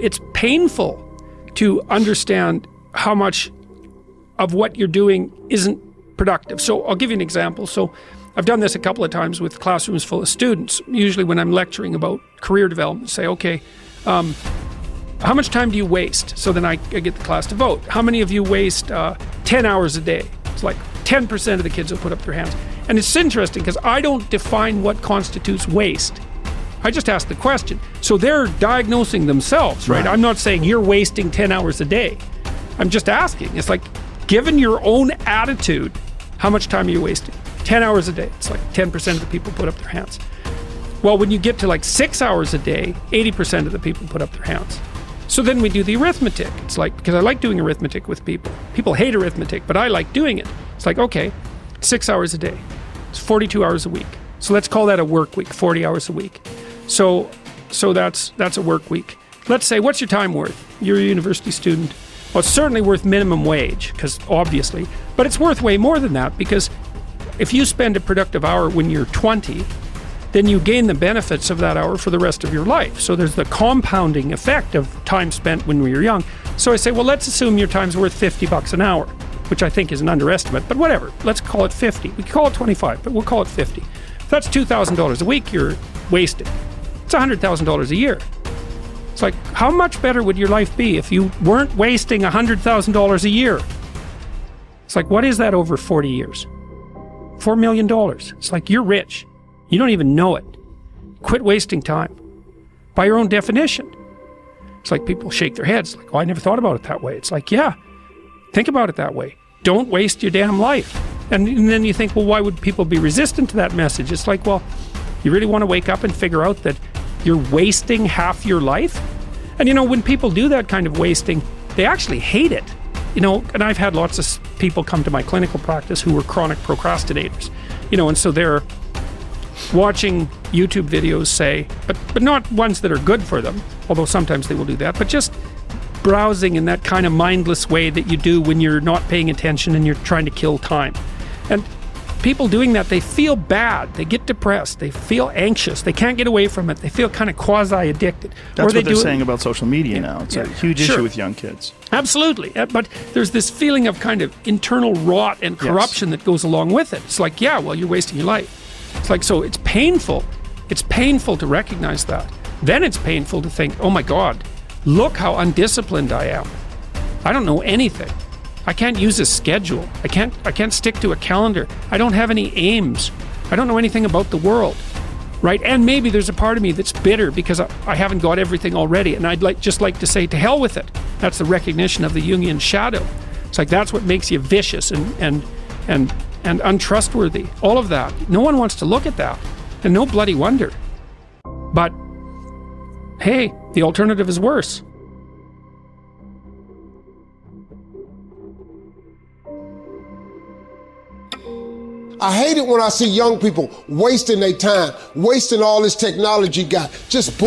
it's painful to understand how much of what you're doing isn't productive. So I'll give you an example. So I've done this a couple of times with classrooms full of students. Usually when I'm lecturing about career development, say, okay, how much time do you waste? So then I get the class to vote. How many of you waste 10 hours a day? It's like 10% of the kids will put up their hands. And it's interesting because I don't define what constitutes waste. I just ask the question. So they're diagnosing themselves, right? I'm not saying you're wasting 10 hours a day. I'm just asking. It's like, given your own attitude, how much time are you wasting? 10 hours a day. It's like 10% of the people put up their hands. Well, when you get to like 6 hours a day, 80% of the people put up their hands. So then we do the arithmetic. It's like, because I like doing arithmetic with people. People hate arithmetic, but I like doing it. It's like, okay, 6 hours a day. It's 42 hours a week. So let's call that a work week, 40 hours a week. So that's a work week. Let's say, what's your time worth? You're a university student. Well, it's certainly worth minimum wage, because obviously, but it's worth way more than that, because if you spend a productive hour when you're 20, then you gain the benefits of that hour for the rest of your life. So there's the compounding effect of time spent when we were young. So I say, well, let's assume your time's worth $50 an hour, which I think is an underestimate, but whatever. Let's call it 50. We can call it 25, but we'll call it 50. If that's $2,000 a week you're wasting. It's $100,000 a year. It's like, how much better would your life be if you weren't wasting $100,000 a year? It's like, what is that over 40 years? $4 million. It's like, you're rich. You don't even know it. Quit wasting time. By your own definition. It's like people shake their heads, like, oh, I never thought about it that way. It's like, yeah, think about it that way. Don't waste your damn life. And then you think, well, why would people be resistant to that message? It's like, well, you really want to wake up and figure out that you're wasting half your life? And you know, when people do that kind of wasting, they actually hate it. You know, and I've had lots of people come to my clinical practice who were chronic procrastinators. You know, and so they're watching YouTube videos, say, but not ones that are good for them, although sometimes they will do that, but just browsing in that kind of mindless way that you do when you're not paying attention and you're trying to kill time. And people doing that, they feel bad, they get depressed, they feel anxious, they can't get away from it, they feel kind of quasi-addicted. That's what they're saying about social media now. It's a huge issue with young kids. Absolutely, but there's this feeling of kind of internal rot and corruption that goes along with it. It's like, yeah, well, you're wasting your life. It's like, so it's painful. It's painful to recognize that. Then it's painful to think, oh my God, look how undisciplined I am. I don't know anything. I can't use a schedule. I can't stick to a calendar. I don't have any aims. I don't know anything about the world, right? And maybe there's a part of me that's bitter because I haven't got everything already, and I'd just like to say, to hell with it. That's the recognition of the Jungian shadow. It's like, that's what makes you vicious and untrustworthy. All of that. No one wants to look at that, and no bloody wonder. But hey, the alternative is worse. I hate it when I see young people wasting their time, wasting all this technology got, just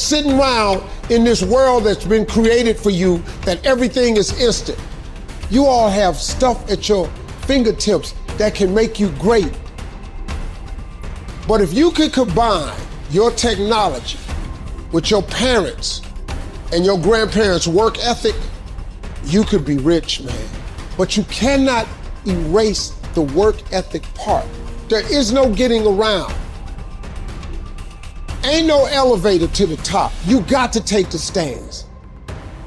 sitting around in this world that's been created for you, that everything is instant. You all have stuff at your fingertips that can make you great. But if you could combine your technology with your parents and your grandparents' work ethic, you could be rich, man. But you cannot erase the work ethic part. There is no getting around. Ain't no elevator to the top. You got to take the stairs.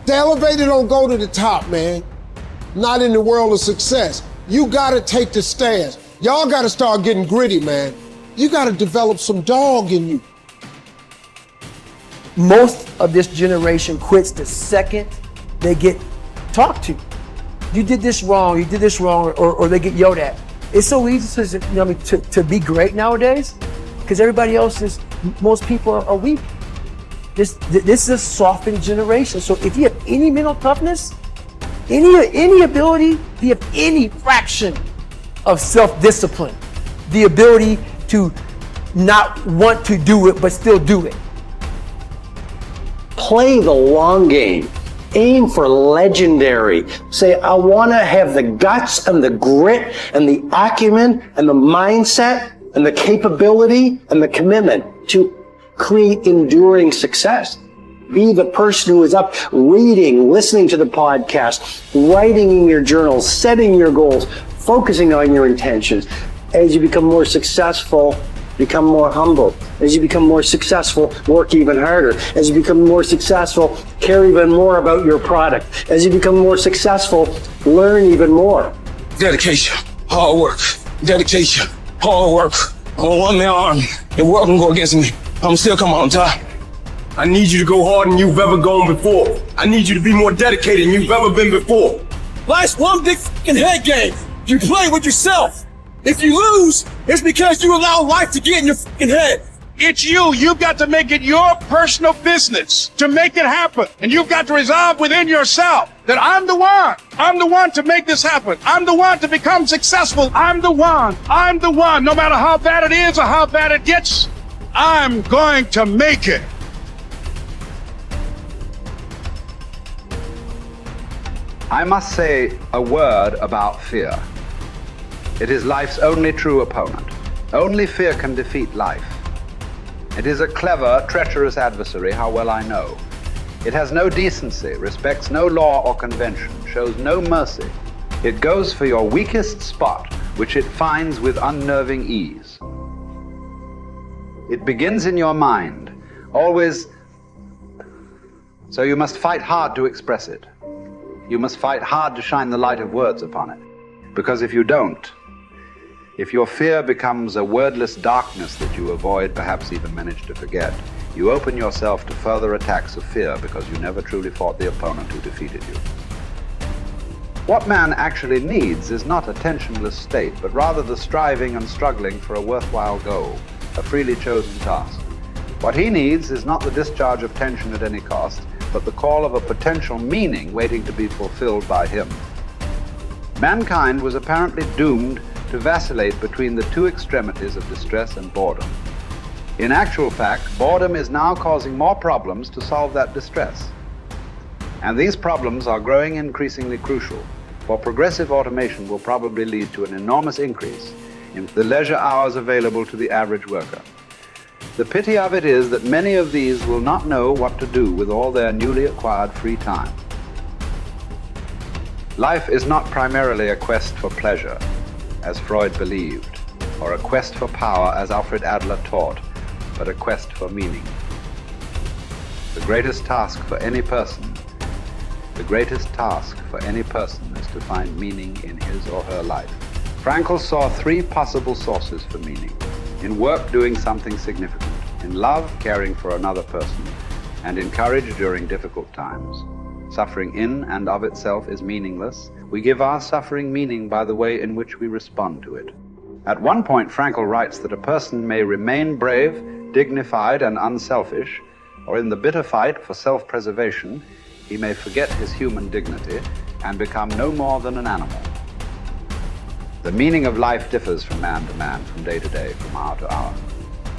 The elevator don't go to the top, man. Not in the world of success. You gotta take the stairs. Y'all gotta start getting gritty, man. You gotta develop some dog in you. Most of this generation quits the second they get talked to. You did this wrong, or they get yelled at. It's so easy to be great nowadays because everybody else is, most people are weak. This is a softened generation. So if you have any mental toughness, any ability, if you have any fraction of self-discipline, the ability to not want to do it but still do it. Play the long game. Aim for legendary. Say, I want to have the guts and the grit and the acumen and the mindset and the capability and the commitment to create enduring success. Be the person who is up reading, listening to the podcast, writing in your journal, setting your goals, focusing on your intentions. As you become more successful, become more humble. As you become more successful, work even harder. As you become more successful, care even more about your product. As you become more successful, learn even more. Dedication, hard work. Dedication, hard work. I'm a one-man army. The world can go against me. I'm still come on top. I need you to go harder than you've ever gone before. I need you to be more dedicated than you've ever been before. Life's one big fucking head game. You play with yourself. If you lose, it's because you allow life to get in your fucking head. It's you. You've got to make it your personal business to make it happen. And you've got to resolve within yourself that I'm the one. I'm the one to make this happen. I'm the one to become successful. I'm the one. I'm the one. No matter how bad it is or how bad it gets, I'm going to make it. I must say a word about fear. It is life's only true opponent. Only fear can defeat life. It is a clever, treacherous adversary, how well I know. It has no decency, respects no law or convention, shows no mercy. It goes for your weakest spot, which it finds with unnerving ease. It begins in your mind, always, so you must fight hard to express it. You must fight hard to shine the light of words upon it. Because if you don't, if your fear becomes a wordless darkness that you avoid, perhaps even manage to forget, you open yourself to further attacks of fear because you never truly fought the opponent who defeated you. What man actually needs is not a tensionless state, but rather the striving and struggling for a worthwhile goal, a freely chosen task. What he needs is not the discharge of tension at any cost, but the call of a potential meaning waiting to be fulfilled by him. Mankind was apparently doomed to vacillate between the two extremities of distress and boredom. In actual fact, boredom is now causing more problems to solve that distress. And these problems are growing increasingly crucial, for progressive automation will probably lead to an enormous increase in the leisure hours available to the average worker. The pity of it is that many of these will not know what to do with all their newly acquired free time. Life is not primarily a quest for pleasure, as Freud believed, or a quest for power, as Alfred Adler taught, but a quest for meaning. The greatest task for any person is to find meaning in his or her life. Frankl saw three possible sources for meaning: in work, doing something significant; in love, caring for another person; and in courage during difficult times. Suffering in and of itself is meaningless. We give our suffering meaning by the way in which we respond to it. At one point, Frankl writes that a person may remain brave, dignified, and unselfish, or in the bitter fight for self-preservation, he may forget his human dignity and become no more than an animal. The meaning of life differs from man to man, from day to day, from hour to hour.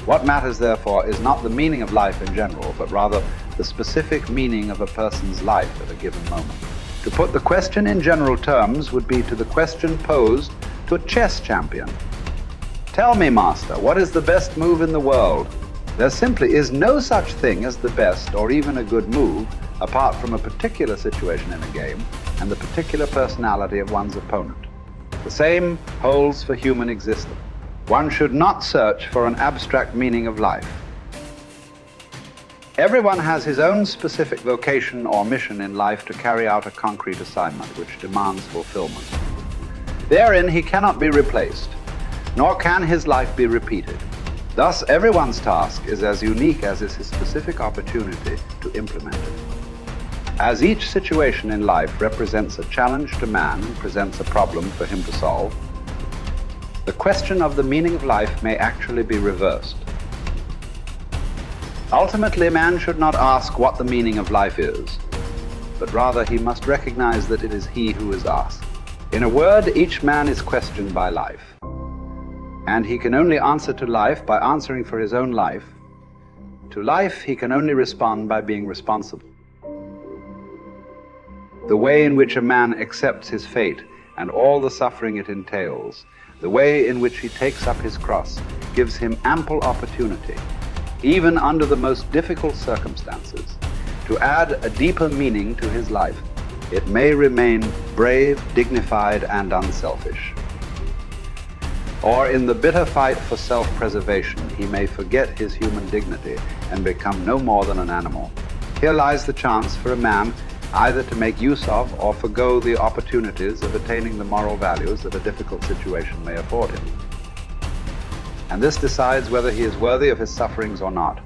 What matters, therefore, is not the meaning of life in general, but rather the specific meaning of a person's life at a given moment. To put the question in general terms would be to the question posed to a chess champion. Tell me, master, what is the best move in the world? There simply is no such thing as the best or even a good move apart from a particular situation in a game and the particular personality of one's opponent. The same holds for human existence. One should not search for an abstract meaning of life. Everyone has his own specific vocation or mission in life to carry out a concrete assignment which demands fulfillment. Therein he cannot be replaced, nor can his life be repeated. Thus, everyone's task is as unique as is his specific opportunity to implement it. As each situation in life represents a challenge to man and presents a problem for him to solve, the question of the meaning of life may actually be reversed. Ultimately, man should not ask what the meaning of life is, but rather he must recognize that it is he who is asked. In a word, each man is questioned by life, and he can only answer to life by answering for his own life. To life, he can only respond by being responsible. The way in which a man accepts his fate and all the suffering it entails, the way in which he takes up his cross, gives him ample opportunity, even under the most difficult circumstances, to add a deeper meaning to his life, it may remain brave, dignified, and unselfish. Or in the bitter fight for self-preservation, he may forget his human dignity and become no more than an animal. Here lies the chance for a man either to make use of or forgo the opportunities of attaining the moral values that a difficult situation may afford him. And this decides whether he is worthy of his sufferings or not.